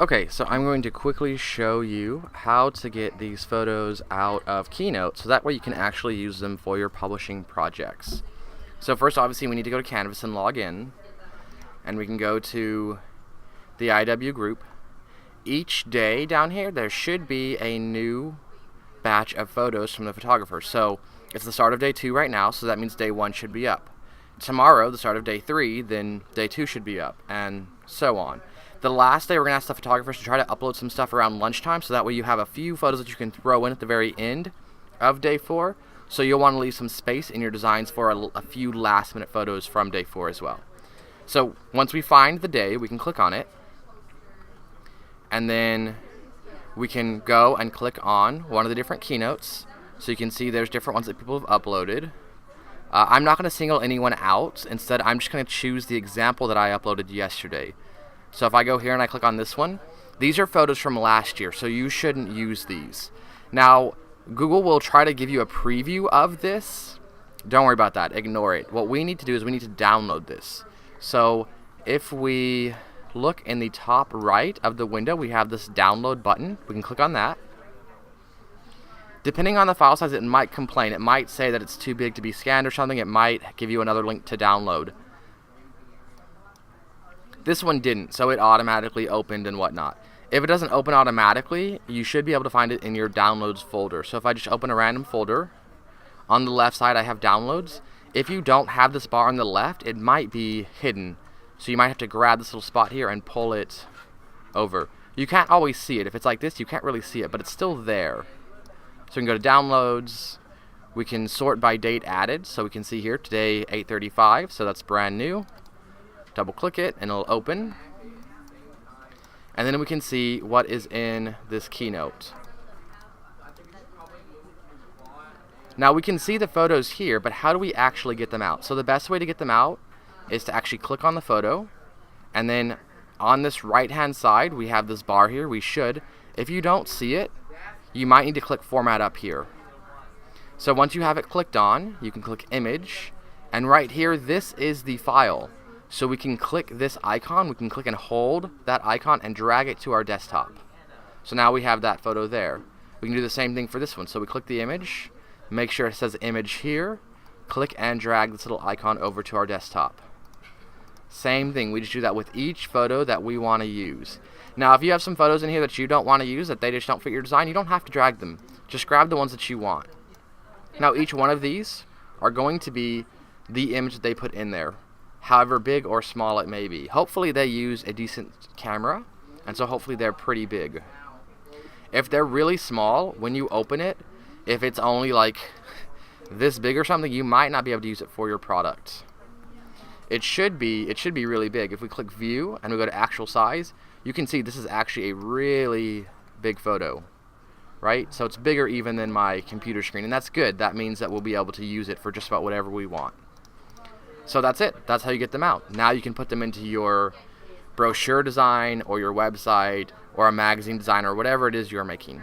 Okay, so I'm going to quickly show you how to get these photos out of Keynote so that way you can actually use them for your publishing projects. So first, obviously, we need to go to Canvas and log in, and we can go to the IW group. Each day down here, there should be a new batch of photos from the photographer. So it's the start of day 2 right now, so that means day 1 should be up. Tomorrow, the start of day 3, then day 2 should be up, and so on. The last day, we're going to ask the photographers to try to upload some stuff around lunchtime, so that way you have a few photos that you can throw in at the very end of day 4. So you'll want to leave some space in your designs for a few last-minute photos from day 4 as well. So once we find the day, we can click on it, and then we can go and click on one of the different keynotes. So you can see there's different ones that people have uploaded. I'm not going to single anyone out. Instead, I'm just going to choose the example that I uploaded yesterday. So if I go here and I click on this one, these are photos from last year, so you shouldn't use these. Now, Google will try to give you a preview of this. Don't worry about that. Ignore it. What we need to do is we need to download this. So if we look in the top right of the window, we have this download button. We can click on that. Depending on the file size, it might complain. It might say that it's too big to be scanned or something. It might give you another link to download. This one didn't, so it automatically opened and whatnot. If it doesn't open automatically, you should be able to find it in your downloads folder. So if I just open a random folder, on the left side I have downloads. If you don't have this bar on the left, it might be hidden. So you might have to grab this little spot here and pull it over. You can't always see it. If it's like this, you can't really see it, but it's still there. So we can go to downloads. We can sort by date added. So we can see here today 8/35, so that's brand new. Double click it and it'll open, and then we can see what is in this keynote. Now we can see the photos here, but how do we actually get them out? So the best way to get them out is to actually click on the photo, and then on this right hand side we have this bar here. If you don't see it, you might need to click format up here. So once you have it clicked on, you can click image, and right here this is the file. So we can click this icon, we can click and hold that icon and drag it to our desktop. So now we have that photo there. We can do the same thing for this one. So we click the image, make sure it says image here, click and drag this little icon over to our desktop. Same thing, we just do that with each photo that we want to use. Now if you have some photos in here that you don't want to use, that they just don't fit your design, you don't have to drag them. Just grab the ones that you want. Now each one of these are going to be the image that they put in there, however big or small it may be. Hopefully they use a decent camera, and so hopefully they're pretty big. If they're really small, when you open it, if it's only like this big or something, you might not be able to use it for your product. It should be really big. If we click view and we go to actual size, you can see this is actually a really big photo, right? So it's bigger even than my computer screen, and that's good. That means that we'll be able to use it for just about whatever we want. So that's it. That's how you get them out. Now you can put them into your brochure design or your website or a magazine design or whatever it is you're making.